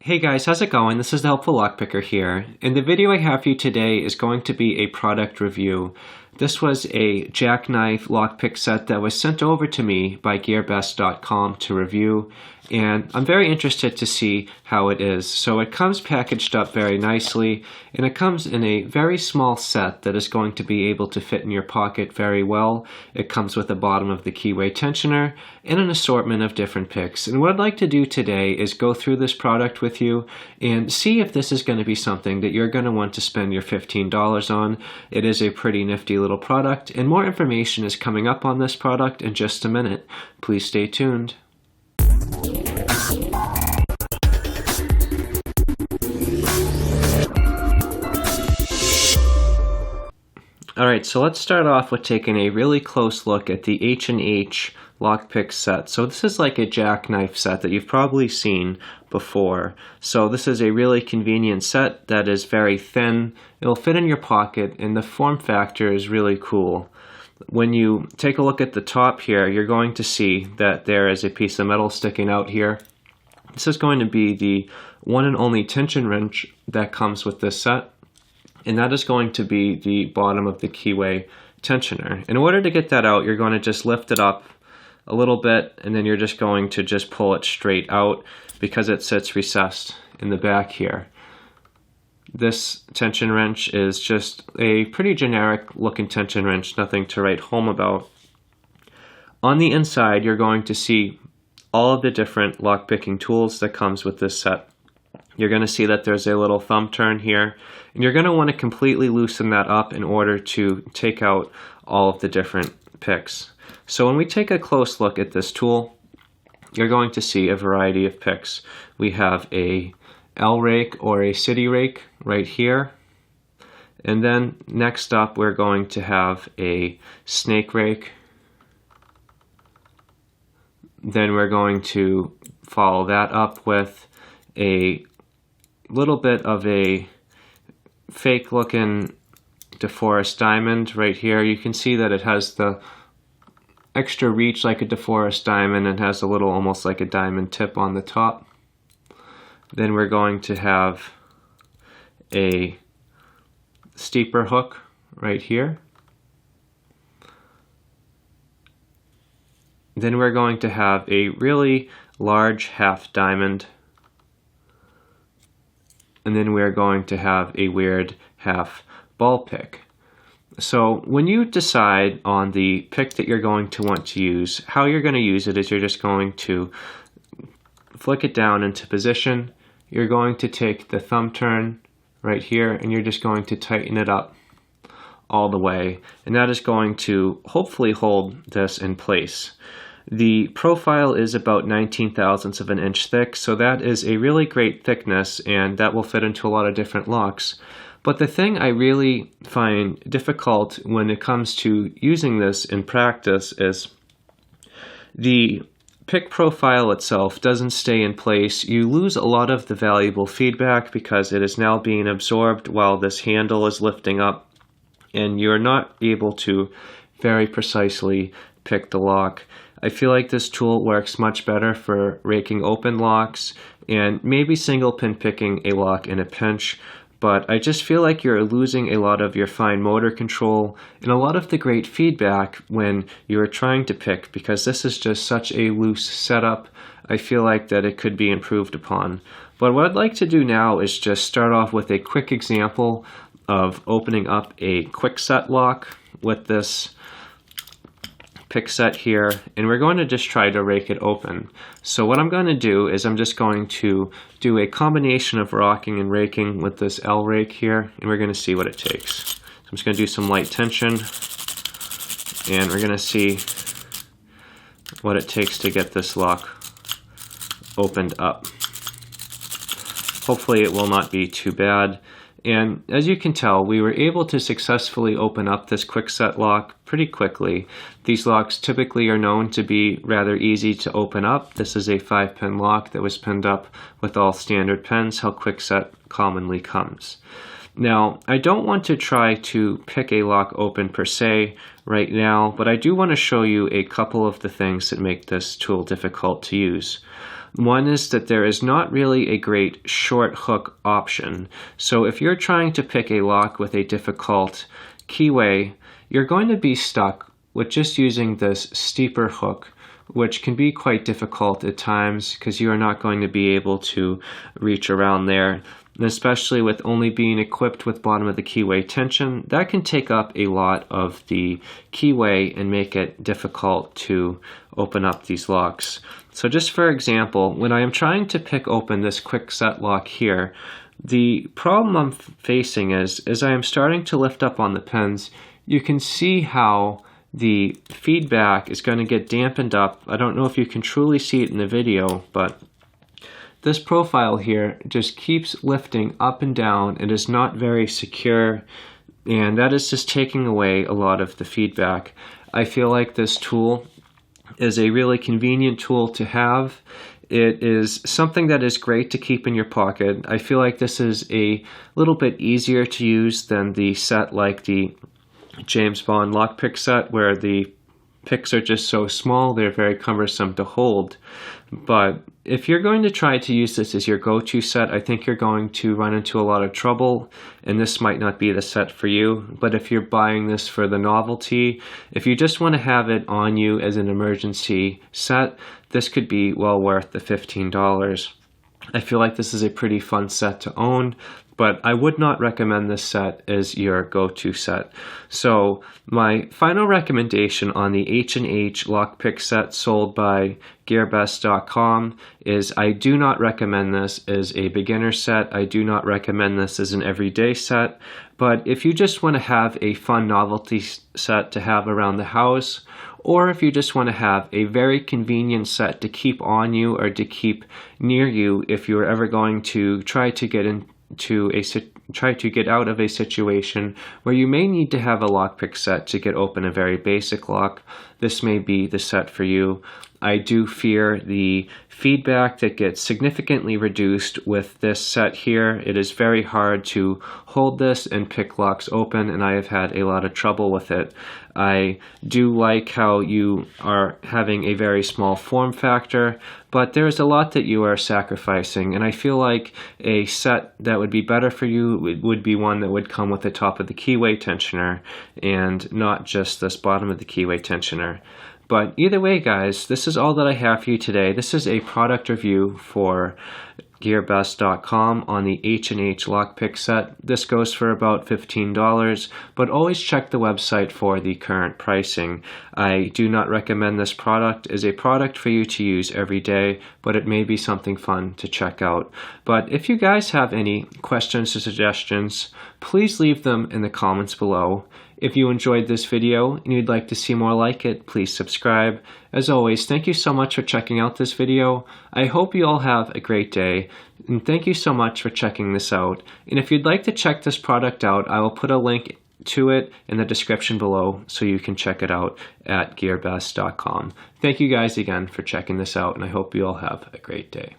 Hey guys, how's it going? This is the Helpful Lockpicker here, and the video I have for you today is going to be a product review. This was a Jackknife lockpick set that was sent over to me by GearBest.com to review, and I'm very interested to see how it is. So it comes packaged up very nicely, and it comes in a very small set that is going to be able to fit in your pocket very well. It comes with the bottom of the keyway tensioner and an assortment of different picks. And what I'd like to do today is go through this product with you and see if this is going to be something that you're going to want to spend your $15 on. It is a pretty nifty little product, and more information is coming up on this product in just a minute. Please stay tuned. Alright, so let's start off with taking a really close look at the H&H lockpick set. So this is like a Jackknife set that you've probably seen before. So this is a really convenient set that is very thin. It'll fit in your pocket, and the form factor is really cool. When you take a look at the top here, you're going to see that there is a piece of metal sticking out here. This is going to be the one and only tension wrench that comes with this set, and that is going to be the bottom of the keyway tensioner. In order to get that out, you're going to just lift it up a little bit, and then you're just going to just pull it straight out because it sits recessed in the back here. This tension wrench is just a pretty generic looking tension wrench, nothing to write home about. On the inside, you're going to see all of the different lockpicking tools that comes with this set. You're going to see that there's a little thumb turn here, and you're going to want to completely loosen that up in order to take out all of the different picks. So when we take a close look at this tool, you're going to see a variety of picks. We have a L rake or a city rake right here, and then next up we're going to have a snake rake. Then we're going to follow that up with a little bit of a fake looking DeForest diamond right here. You can see that it has the extra reach like a DeForest diamond and has a little almost like a diamond tip on the top. Then we're going to have a steeper hook right here. Then we're going to have a really large half diamond. And then we're going to have a weird half ball pick. So when you decide on the pick that you're going to want to use, how you're going to use it is you're just going to flick it down into position. You're going to take the thumb turn right here, and you're just going to tighten it up all the way, and that is going to hopefully hold this in place. The profile is about 19 thousandths of an inch thick, so that is a really great thickness, and that will fit into a lot of different locks. But the thing I really find difficult when it comes to using this in practice is the pick profile itself doesn't stay in place. You lose a lot of the valuable feedback because it is now being absorbed while this handle is lifting up, and you're not able to very precisely pick the lock. I feel like this tool works much better for raking open locks and maybe single pin picking a lock in a pinch, but I just feel like you're losing a lot of your fine motor control and a lot of the great feedback when you're trying to pick, because this is just such a loose setup. I feel like that it could be improved upon. But what I'd like to do now is just start off with a quick example of opening up a quick set lock with this pick set here, and we're going to just try to rake it open. So what I'm going to do is I'm just going to do a combination of rocking and raking with this L rake here, and we're going to see what it takes. So I'm just going to do some light tension, and we're going to see what it takes to get this lock opened up. Hopefully it will not be too bad. And as you can tell, we were able to successfully open up this quick set lock pretty quickly. These locks typically are known to be rather easy to open up. This is a 5-pin lock that was pinned up with all standard pins, how quick set commonly comes. Now, I don't want to try to pick a lock open per se right now, but I do want to show you a couple of the things that make this tool difficult to use. One is that there is not really a great short hook option. So if you're trying to pick a lock with a difficult keyway, you're going to be stuck with just using this steeper hook, which can be quite difficult at times because you are not going to be able to reach around there. And especially with only being equipped with bottom of the keyway tension, that can take up a lot of the keyway and make it difficult to open up these locks. So just for example, when I am trying to pick open this quick set lock here, the problem I'm facing is, as I am starting to lift up on the pins, you can see how the feedback is going to get dampened up. I don't know if you can truly see it in the video, but this profile here just keeps lifting up and down. It is not very secure, and that is just taking away a lot of the feedback. I feel like this tool is a really convenient tool to have. It is something that is great to keep in your pocket. I feel like this is a little bit easier to use than the set like the James Bond lockpick set, where the picks are just so small, they're very cumbersome to hold. But if you're going to try to use this as your go-to set, I think you're going to run into a lot of trouble, and this might not be the set for you. But if you're buying this for the novelty, if you just want to have it on you as an emergency set, this could be well worth the $15. I feel like this is a pretty fun set to own, but I would not recommend this set as your go-to set. So my final recommendation on the H&H lockpick set sold by GearBest.com is I do not recommend this as a beginner set. I do not recommend this as an everyday set. But if you just want to have a fun novelty set to have around the house, or if you just want to have a very convenient set to keep on you or to keep near you if you're ever going to try to get out of a situation where you may need to have a lockpick set to get open a very basic lock, this may be the set for you. I do fear the feedback that gets significantly reduced with this set here. It is very hard to hold this and pick locks open, and I have had a lot of trouble with it. I do like how you are having a very small form factor, but there's a lot that you are sacrificing, and I feel like a set that would be better for you would be one that would come with the top of the keyway tensioner and not just this bottom of the keyway tensioner. But either way, guys, this is all that I have for you today. This is a product review for GearBest.com on the H&H lockpick set. This goes for about $15, but always check the website for the current pricing. I do not recommend this product as a product for you to use every day, but it may be something fun to check out. But if you guys have any questions or suggestions, please leave them in the comments below. If you enjoyed this video and you'd like to see more like it, please subscribe. As always, thank you so much for checking out this video. I hope you all have a great day, and thank you so much for checking this out. And if you'd like to check this product out, I will put a link to it in the description below so you can check it out at GearBest.com. Thank you guys again for checking this out, and I hope you all have a great day.